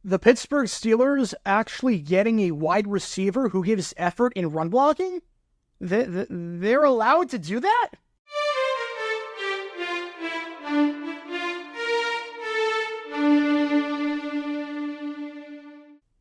The Pittsburgh Steelers actually getting a wide receiver who gives effort in run blocking? They're allowed to do that?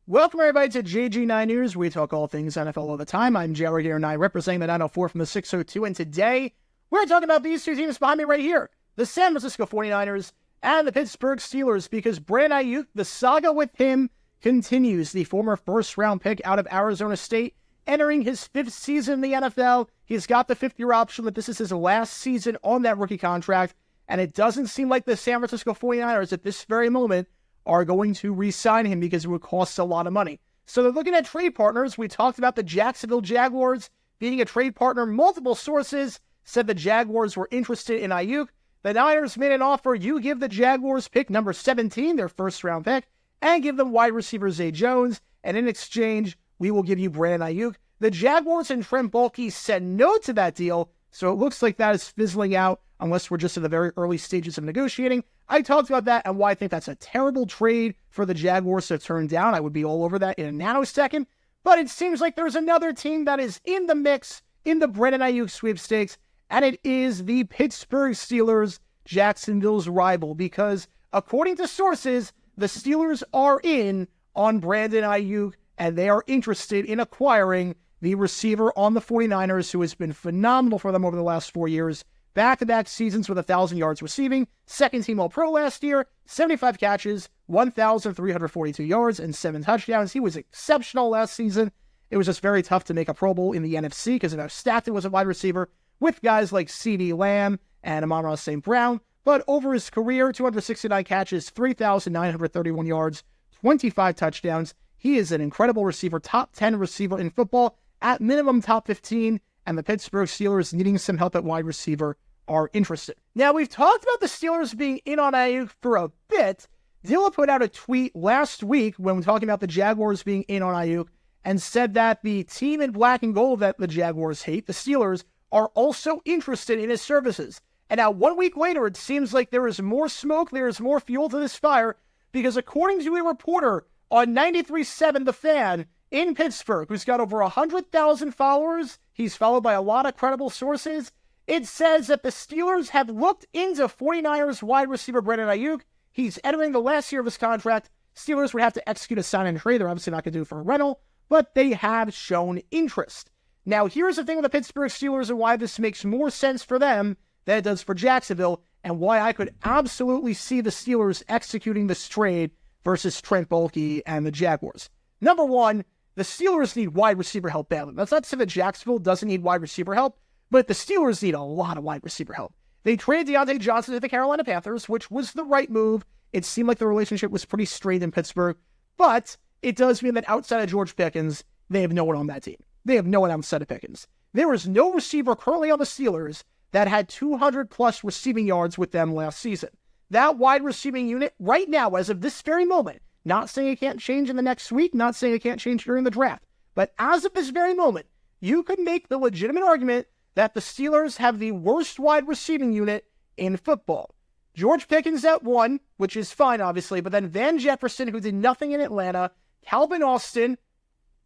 Welcome everybody to JG9 News. We talk all things NFL all the time. I'm Jaguars here and I representing the 904 from the 602. And today, we're talking about these two teams behind me right here. The San Francisco 49ers and the Pittsburgh Steelers, because Brandon Aiyuk, the saga with him continues. The former first-round pick out of Arizona State, entering his fifth season in the NFL. He's got the fifth-year option, but this is his last season on that rookie contract, and it doesn't seem like the San Francisco 49ers at this very moment are going to re-sign him because it would cost a lot of money. So they're looking at trade partners. We talked about the Jacksonville Jaguars being a trade partner. Multiple sources said the Jaguars were interested in Aiyuk. The Niners made an offer. You give the Jaguars pick number 17, their first-round pick, and give them wide receiver Zay Jones, and in exchange, we will give you Brandon Aiyuk. The Jaguars and Trent Baalke said no to that deal, so it looks like that is fizzling out unless we're just in the very early stages of negotiating. I talked about that and why I think that's a terrible trade for the Jaguars to turn down. I would be all over that in a nanosecond, but it seems like there's another team that is in the mix in the Brandon Aiyuk sweepstakes, and it is the Pittsburgh Steelers, Jacksonville's rival, because according to sources, the Steelers are in on Brandon Aiyuk, and they are interested in acquiring the receiver on the 49ers, who has been phenomenal for them over the last 4 years. Back-to-back seasons with 1,000 yards receiving, second-team All-Pro last year, 75 catches, 1,342 yards, and 7 touchdowns. He was exceptional last season. It was just very tough to make a Pro Bowl in the NFC because of how stacked it was a wide receiver, with guys like CeeDee Lamb and Amon-Ra St. Brown. But over his career, 269 catches, 3,931 yards, 25 touchdowns. He is an incredible receiver, top 10 receiver in football, at minimum top 15, and the Pittsburgh Steelers, needing some help at wide receiver, are interested. Now, we've talked about the Steelers being in on Aiyuk for a bit. Dilla put out a tweet last week when we were talking about the Jaguars being in on Aiyuk and said that the team in black and gold that the Jaguars hate, the Steelers, are also interested in his services. And now 1 week later, it seems like there is more smoke, there is more fuel to this fire, because according to a reporter on 93.7 The Fan in Pittsburgh, who's got over 100,000 followers, he's followed by a lot of credible sources, it says that the Steelers have looked into 49ers wide receiver Brandon Aiyuk. He's entering the last year of his contract. Steelers would have to execute a sign and trade. They're obviously not going to do it for a rental, but they have shown interest. Now, here's the thing with the Pittsburgh Steelers and why this makes more sense for them than it does for Jacksonville, and why I could absolutely see the Steelers executing this trade versus Trent Baalke and the Jaguars. Number one, the Steelers need wide receiver help badly. That's not to say that Jacksonville doesn't need wide receiver help, but the Steelers need a lot of wide receiver help. They traded Deontay Johnson to the Carolina Panthers, which was the right move. It seemed like the relationship was pretty strained in Pittsburgh, but it does mean that outside of George Pickens, they have no one on that team. They have no one outside of Pickens. There is no receiver currently on the Steelers that had 200-plus receiving yards with them last season. That wide receiving unit right now, as of this very moment, not saying it can't change in the next week, not saying it can't change during the draft, but as of this very moment, you could make the legitimate argument that the Steelers have the worst wide receiving unit in football. George Pickens at 1, which is fine, obviously, but then Van Jefferson, who did nothing in Atlanta, Calvin Austin,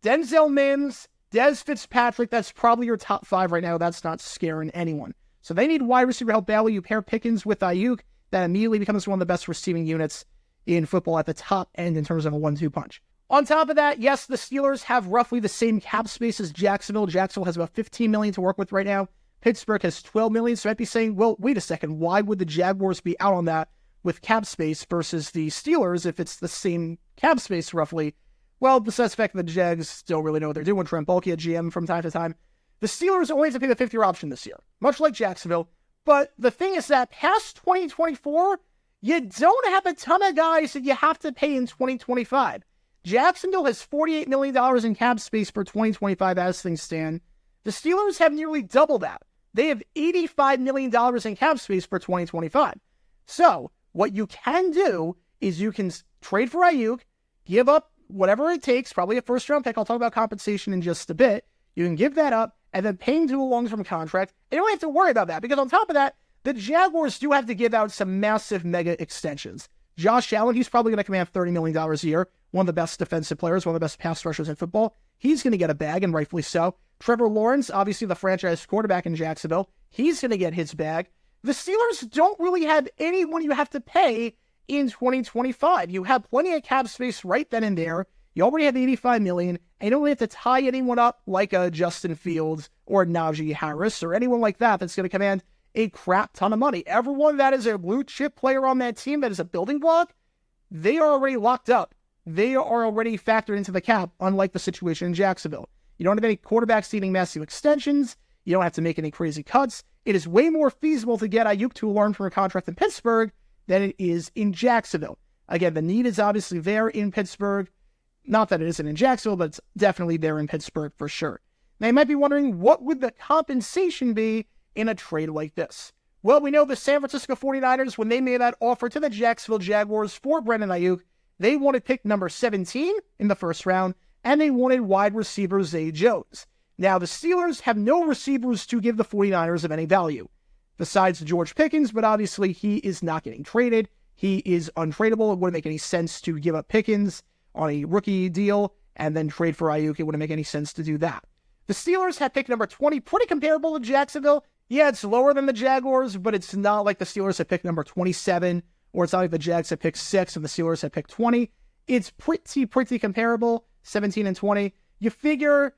Denzel Mims, Dez Fitzpatrick. That's probably your top 5 right now. That's not scaring anyone. So they need wide receiver help badly. You pair Pickens with Aiyuk, that immediately becomes one of the best receiving units in football at the top end in terms of a 1-2 punch. On top of that, yes, the Steelers have roughly the same cap space as Jacksonville. Jacksonville has about $15 million to work with right now. Pittsburgh has $12 million, so I'd be saying, well, wait a second, why would the Jaguars be out on that with cap space versus the Steelers if it's the same cap space roughly? Well, besides the fact that the Jags don't really know what they're doing, Trent Baalke at GM from time to time, the Steelers only have to pay the fifth-year option this year, much like Jacksonville. But the thing is that past 2024, you don't have a ton of guys that you have to pay in 2025. Jacksonville has $48 million in cap space for 2025 as things stand. The Steelers have nearly double that. They have $85 million in cap space for 2025. So, what you can do is you can trade for Aiyuk, give up whatever it takes, probably a first-round pick. I'll talk about compensation in just a bit. You can give that up, and then pay him to a long-term contract. And you don't have to worry about that, because on top of that, the Jaguars do have to give out some massive mega extensions. Josh Allen, he's probably going to command $30 million a year. one of the best defensive players, one of the best pass rushers in football. He's going to get a bag, and rightfully so. Trevor Lawrence, obviously the franchise quarterback in Jacksonville, he's going to get his bag. The Steelers don't really have anyone you have to pay in 2025. You have plenty of cap space right then and there. You already have $85 million, and you don't really have to tie anyone up like a Justin Fields or Najee Harris or anyone like that that's going to command a crap ton of money. Everyone that is a blue chip player on that team that is a building block, they are already locked up. They are already factored into the cap, unlike the situation in Jacksonville. You don't have any quarterbacks needing massive extensions. You don't have to make any crazy cuts. It is way more feasible to get Aiyuk to a long-term contract in Pittsburgh than it is in Jacksonville. Again, the need is obviously there in Pittsburgh. Not that it isn't in Jacksonville, but it's definitely there in Pittsburgh for sure. Now, you might be wondering, what would the compensation be in a trade like this? Well, we know the San Francisco 49ers, when they made that offer to the Jacksonville Jaguars for Brandon Aiyuk, they wanted pick number 17 in the first round, and they wanted wide receiver Zay Jones. Now, the Steelers have no receivers to give the 49ers of any value, besides George Pickens, but obviously he is not getting traded. He is untradeable. It wouldn't make any sense to give up Pickens on a rookie deal and then trade for Aiyuk. It wouldn't make any sense to do that. The Steelers had pick number 20, pretty comparable to Jacksonville. Yeah, it's lower than the Jaguars, but it's not like the Steelers had picked number 27, or it's not like the Jags had picked 6 and the Steelers had picked 20. It's pretty comparable, 17 and 20. You figure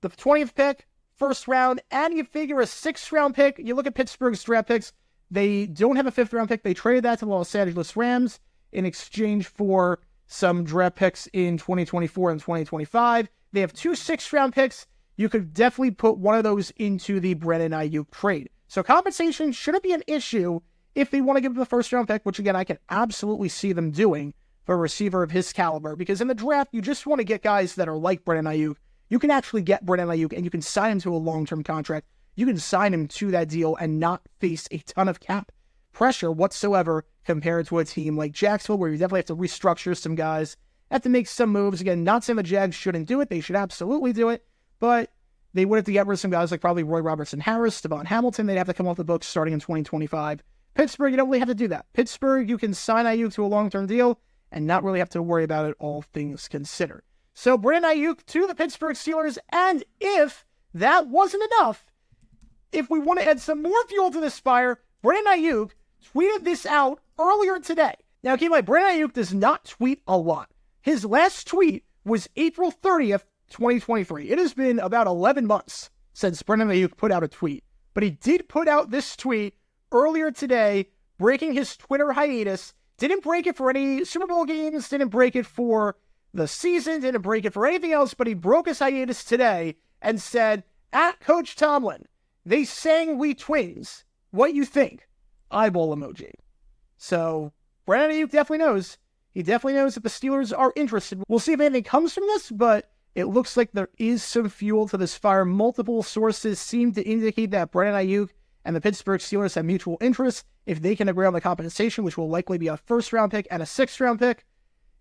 the 20th pick, first round, and you figure a 6th round pick. You look at Pittsburgh's draft picks. They don't have a 5th round pick. They traded that to the Los Angeles Rams in exchange for some draft picks in 2024 and 2025. They have 2 6th round picks. You could definitely put one of those into the Brandon Aiyuk trade. So compensation shouldn't be an issue if they want to give him the first round pick, which again, I can absolutely see them doing for a receiver of his caliber, because in the draft, you just want to get guys that are like Brandon Aiyuk. You can actually get Brandon Aiyuk and you can sign him to a long-term contract. You can sign him to that deal and not face a ton of cap pressure whatsoever compared to a team like Jacksonville, where you definitely have to restructure some guys, have to make some moves. Again, not saying the Jags shouldn't do it. They should absolutely do it. But they would have to get rid of some guys like probably Roy Robertson Harris, Devon Hamilton. They'd have to come off the books starting in 2025. Pittsburgh, you don't really have to do that. Pittsburgh, you can sign Aiyuk to a long-term deal and not really have to worry about it, all things considered. So Brandon Aiyuk to the Pittsburgh Steelers, and if that wasn't enough, if we want to add some more fuel to this fire, Brandon Aiyuk tweeted this out earlier today. Now, keep in mind, Brandon Aiyuk does not tweet a lot. His last tweet was April 30th, 2023. It has been about 11 months since Brandon Aiyuk put out a tweet. But he did put out this tweet earlier today, breaking his Twitter hiatus. Didn't break it for any Super Bowl games, didn't break it for the season, didn't break it for anything else, but he broke his hiatus today and said, at Coach Tomlin, they sang we twins. What you think? Eyeball emoji. So, Brandon Aiyuk definitely knows. He definitely knows that the Steelers are interested. We'll see if anything comes from this, but it looks like there is some fuel to this fire. Multiple sources seem to indicate that Brandon Aiyuk and the Pittsburgh Steelers have mutual interests. If they can agree on the compensation, which will likely be a 1st round pick and a 6th round pick,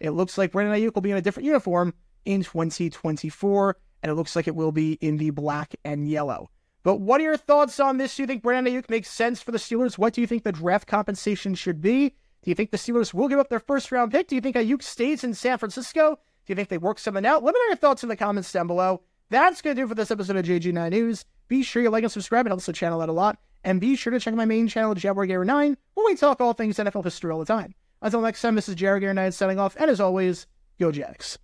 it looks like Brandon Aiyuk will be in a different uniform in 2024, and it looks like it will be in the black and yellow. But what are your thoughts on this? Do you think Brandon Aiyuk makes sense for the Steelers? What do you think the draft compensation should be? Do you think the Steelers will give up their 1st round pick? Do you think Aiyuk stays in San Francisco? Do you think they work something out? Let me know your thoughts in the comments down below. That's going to do it for this episode of JG9 News. Be sure you like and subscribe. It helps the channel out a lot. And be sure to check out my main channel, Jaguars9, where we talk all things NFL history all the time. Until next time, this is Jaguars9 signing off. And as always, go Jags.